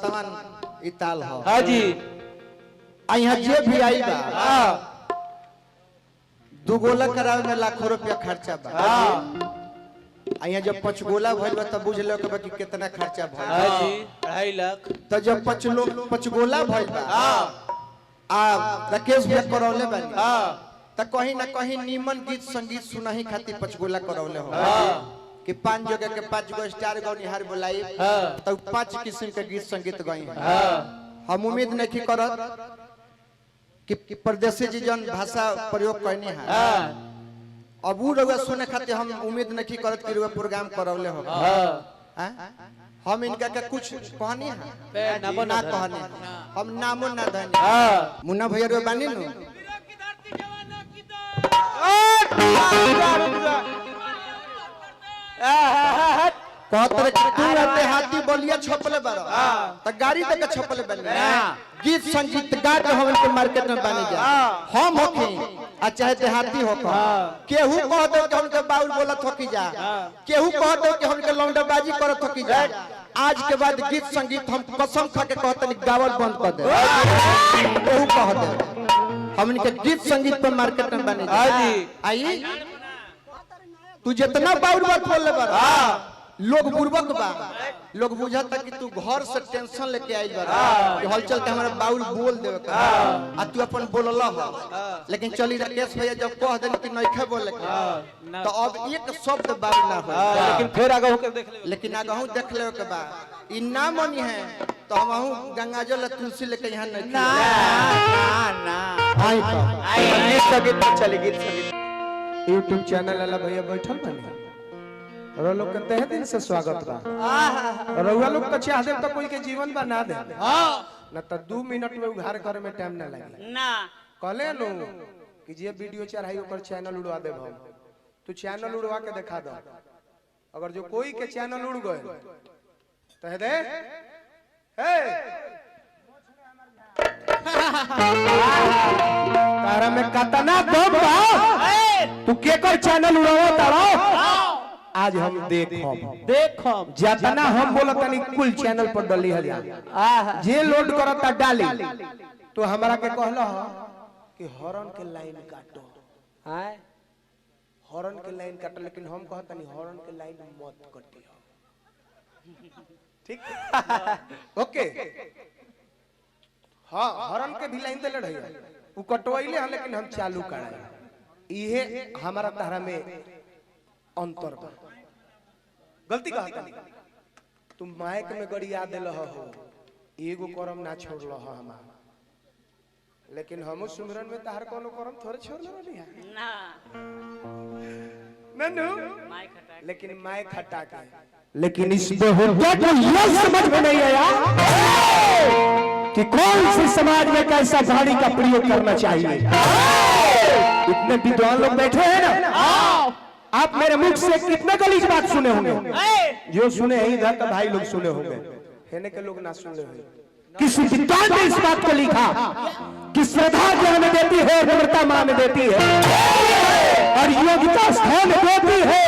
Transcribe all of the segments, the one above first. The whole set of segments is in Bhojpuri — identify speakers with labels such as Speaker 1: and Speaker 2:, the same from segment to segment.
Speaker 1: तवन इताल हो।
Speaker 2: हाँ जी।
Speaker 1: यहाँ जे भी आई बा दो गोला करावे में लाखों रुपया खर्चा बा। यहाँ जब 5 गोला भइल बा तब बुझ लो कि कितना खर्चा भइल।
Speaker 2: हाँ जी 2.5 लाख।
Speaker 1: तो जब 5 गोला भइल बा राकेश भैया करौले बानी तो कहीं ना कहीं नीमन गीत संगीत सुनाही खातिर 5 गोला करौले हो कि 5 जगह के 5 गो स्टार गौनिहार बुलाई तो 5 किस्म के गीत संगीत गई। हम उम्मीद नहीं करत कि परदेसी जी जन भाषा प्रयोग करनी है अब वो रउआ सुने खातिर हम उम्मीद नहीं करत कि रउआ प्रोग्राम करौले हो। हम इनका के कुछ कहनी है ना कहनी हम नामो ना धनी मुन्ना भैया रे बानी नु कहते तू रहते हाथी बोलिया छपले बारो त गाड़ी तक छपले बन गीत संगीत गा के हम के मार्केट में बनी जा हम होके आ चाहे देहाती हो केहू कह दे कि हमके बाउल बोला थकी जा केहू कह दे कि हमके लौंडाबाजी कर थकी जा आज के बाद गीत संगीत हम कसम खा के कहते गावल बंद कर दे केहू कह दे हमन के गीत संगीत पे मार्केट में बनी जा आई तू जितना बाउल बात बोल ले बार लोग बुर्बक बा लोग बुझाता कि तू घर से टेंशन लेके आई बा कि हलचल के हमारा बाउल बोल देवे का आ तू अपन बोलला हो लेकिन चली राकेश भैया जब कह देन कि नइखे बोले तो अब एक शब्द बाउल ना हो
Speaker 2: लेकिन फिर आगे होकर देख ले
Speaker 1: लेकिन आगे हूं देख ले के बा ई ना मनी है तो हम हूं गंगाजल तुलसी लेके यहां नहीं
Speaker 2: ना
Speaker 1: आई
Speaker 2: गीत संगीत पर चले गीत संगीत
Speaker 3: YouTube चैनल वाला भैया बैठल बने और लोग कहते हैं दिन से स्वागत बा रउआ लोग तो चाह दे तो कोई के जीवन बना दे ना तो 2 मिनट में उघार करे में टाइम ना लगे
Speaker 2: ना
Speaker 3: कहले नु कि जे वीडियो चढ़ाई ओकर चैनल उड़वा देब हम तू चैनल उड़वा के दिखा दो अगर जो कोई के चैनल उड़ गए तो दे हे तारा में कतना दम बा तू केकर चैनल उड़ावा तारा आज हम देखो जितना हम बोलतनी कुल चैनल पर डली है जे लोड करता डाली तो हमरा के कहला कि हॉर्न के लाइन काटो हॉर्न के लाइन काटो लेकिन हम कहतनी हॉर्न के लाइन मत कटियो ठीक ओके हां हॉर्न के भी लाइन देले रही उ कटवाइले हम लेकिन हम चालू कराई इहे हमारा तारा में अंतर बा गलती कहता तुम माइक में गड़िया देल हो एगो करम ना छोड़ल हो हम लेकिन हम सुमरन में तार कोनो करम थोड़े छोड़ ले ना नन्नू लेकिन माइक हटा के लेकिन इस बेहुदा को यह समझ में नहीं आया कि कौन सी समाज में कैसा गाड़ी का प्रयोग करना चाहिए। इतने विद्वान लोग बैठे हैं ना आप मेरे मुख से कितने गलीज बात सुने होंगे जो सुने हैं इधर का भाई लोग सुने होंगे हेने के लोग ना सुने होंगे किसी विद्वान ने इस बात को लिखा कि श्रद्धा ज्ञान देती है नम्रता मान देती है और योग्यता स्थान देती है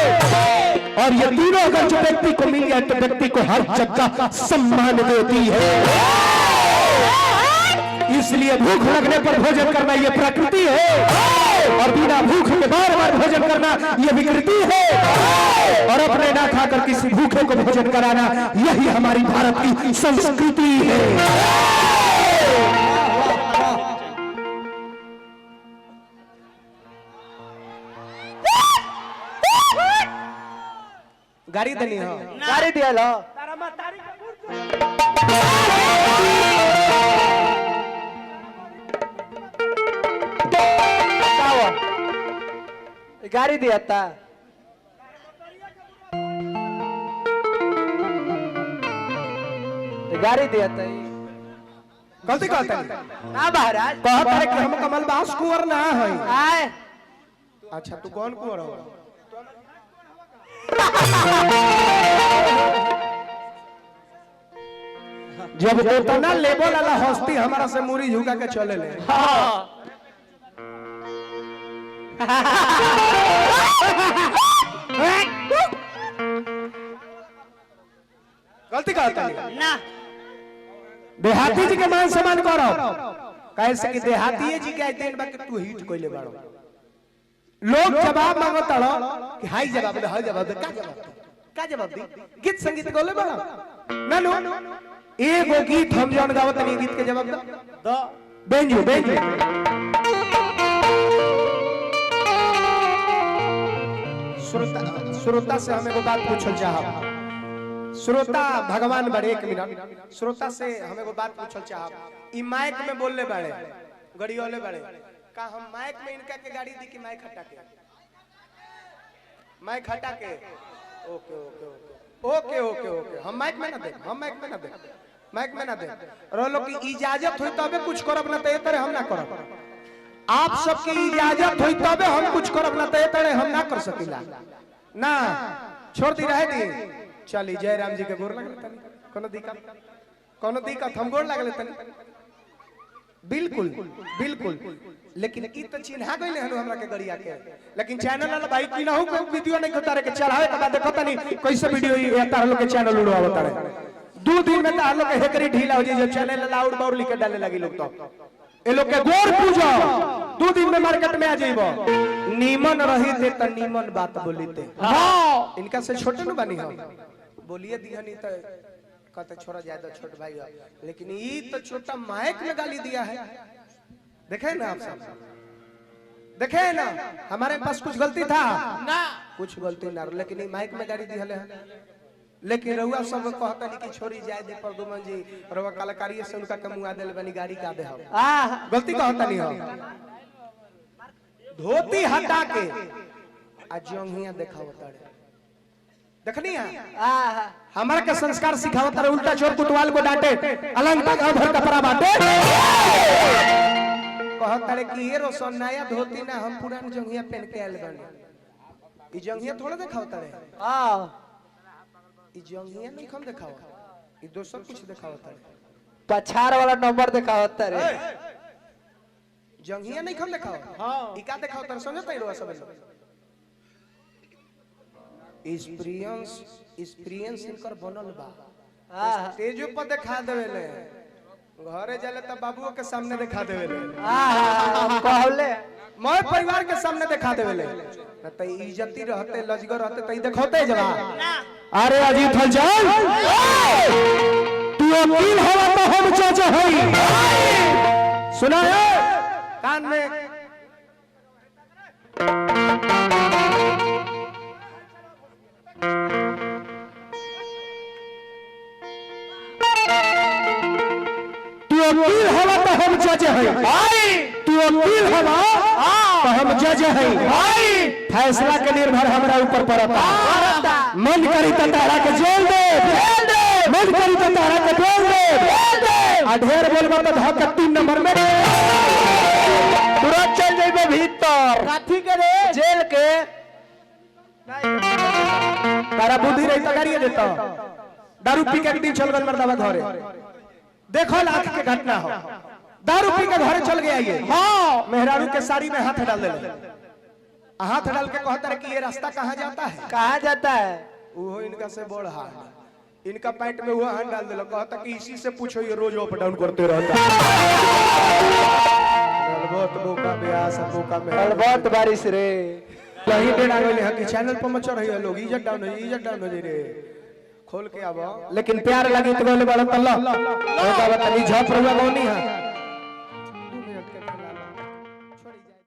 Speaker 3: और ये तीनों अगर जो व्यक्ति को मिल जाए तो व्यक्ति को हर जगह सम्मान देती है। इसलिए भूख लगने पर भोजन करना ये प्रकृति है और बिना भूख के बार बार भोजन करना ये विकृति है और अपने ना खाकर किसी भूखे को भोजन कराना यही हमारी भारत की संस्कृति है। गाड़ी देनी हो
Speaker 2: गाड़ी दिया लो गाड़ी दिया था गाड़ी दिया था
Speaker 3: गलती कहता है
Speaker 2: ना महाराज
Speaker 3: कहता है कि हम कमल बास कुंवर ना है
Speaker 2: आए
Speaker 3: अच्छा तू कौन कुंवर हो जब उतना लेवल वाला हस्ती हमारा से मुरी झुका के चले ले गलती कहता है
Speaker 2: ना
Speaker 3: देहाती जी के मान सम्मान करो कैसे कि देहाती जी के दिन बाकी तू हिट कोइले बाड़ो लोग जवाब मांगो तड़ो कि हाई जवाब दे हाई जवाब दे का जवाब दी गीत संगीत गोले बाड़ो ना नो एगो गीत हम जौन गावत नहीं गीत के जवाब दो बेंजू श्रोता से हमें वो बात पूछल चाहब श्रोता भगवान बड़े 1 मिनट श्रोता से हमें वो बात पूछल चाहब ई माइक में बोलले बड़े गड़ियोले बड़े का हम माइक में इनका के गाड़ी दी कि माइक हटा के ओके ओके ओके ओके ओके ओके हम माइक में ना दे रोलो की इजाजत होई तबे कुछ करब ना त ए तरह हम ना करब आप सबकी इजाजत होई तबे हम कुछ करब ना त ए तरह हम ना कर सकीला ना छोड़ दी रहे दी चली जय राम जी के गोर लगले तनी कोनो दिक्कत हम गोर लगले तनी बिल्कुल लेकिन ई त चिन्हा गइले हनु हमरा के गड़िया के लेकिन चैनल वाला भाई की ना हो कोई वीडियो नहीं होता रे के चढ़ावे के बाद देखो तनी कैसे वीडियो ये तार लोग के चैनल उड़ावत रे 2 दिन में तार लोग के हेकरी ढीला हो जे चैनल लाउड बाउड लिख के डाले लगी लोग तो ए लोग के गोर पूजो 2 दिन में मार्केट में आ जाइबो नीमन रही थे त नीमन बात बोलीते हां इनका से छोटे न बनी हम बोलिए दिहनी त कहते छोड़ा जाए तो छोट भाई हो लेकिन ये तो छोटा माइक में गाली दिया है देखे ना आप सब देखे ना हमारे पास कुछ गलती था ना कुछ गलती ना लेकिन ये माइक में गाली दिया है लेकिन रउआ सब कहता नहीं कि छोड़ी जाए दे प्रदुमन जी रउआ कलाकारी से उनका के मुआ देले बनी गाड़ी का दे हम गलती कहता नहीं हो धोती हटा के आ जोंगिया देखावता रे देखनी है हमारा का संस्कार सिखावता रे उल्टा चोर कुतवाल को डांटे अलंग तक भर कपड़ा बांटे कहता रे कि ये रोशन नया धोती ना हम पुरान जोंगिया पहन के आइल बानी ई जोंगिया थोड़ा देखावता रे ई जोंगिया नहीं हम दिखाओ ई दोसर कुछ दिखावता रे
Speaker 2: पछाड़ वाला नंबर दिखावता रे
Speaker 3: जोंगिया नहीं हम दिखाओ हां ई का दिखावता रे समझता ही रोवा सब एक्सपीरियंस इनकर बनल बा स्टेज पर दिखा देवेले घरे जाले त बाबूओ के सामने दिखा देवेले
Speaker 2: कहले
Speaker 3: मैं परिवार के सामने दिखा देवेले न त इज्जती रहते लजगर रहते त देखौते जवा अरे अजीत हलचल तू वकील होवा तो हम चाचा हई सुना है कान में वकील हवा तो हम जज है भाई तू वकील हवा तो हम जज है भाई फैसला के निर्भर हमरा ऊपर पड़ता मन करी तो तारा के जेल दे मन करी तो तारा के जेल दे आ ढेर बोलबा तो धक 3 नंबर में तुरंत चल जाइबे भीतर काठी के रे जेल के तारा बुद्धि रही तो गाड़ी देता दारू पी के दिन चल गल मर्दावा घरे देखो लाख के घटना हो दारू पी के घर चल गया ये हाँ मेहरारू के साड़ी में हाथ डाल दे हाथ डाल के कहता है कि ये रास्ता कहाँ जाता है वो इनका से बड़ हाथ इनका पैंट में हुआ हाथ डाल दिलो कहता कि इसी से पूछो ये रोज अप डाउन करते रहता बहुत बोका ब्यास बोका में
Speaker 2: बहुत बारिश रे
Speaker 3: कहीं डेढ़ आ गए हैं कि चैनल पर मच रही है लोग इज्जत डाउन हो जी रे खोल के आबो लेकिन प्यार लगी तो बोले बड़ा तल्ला झप रुआ गौनी है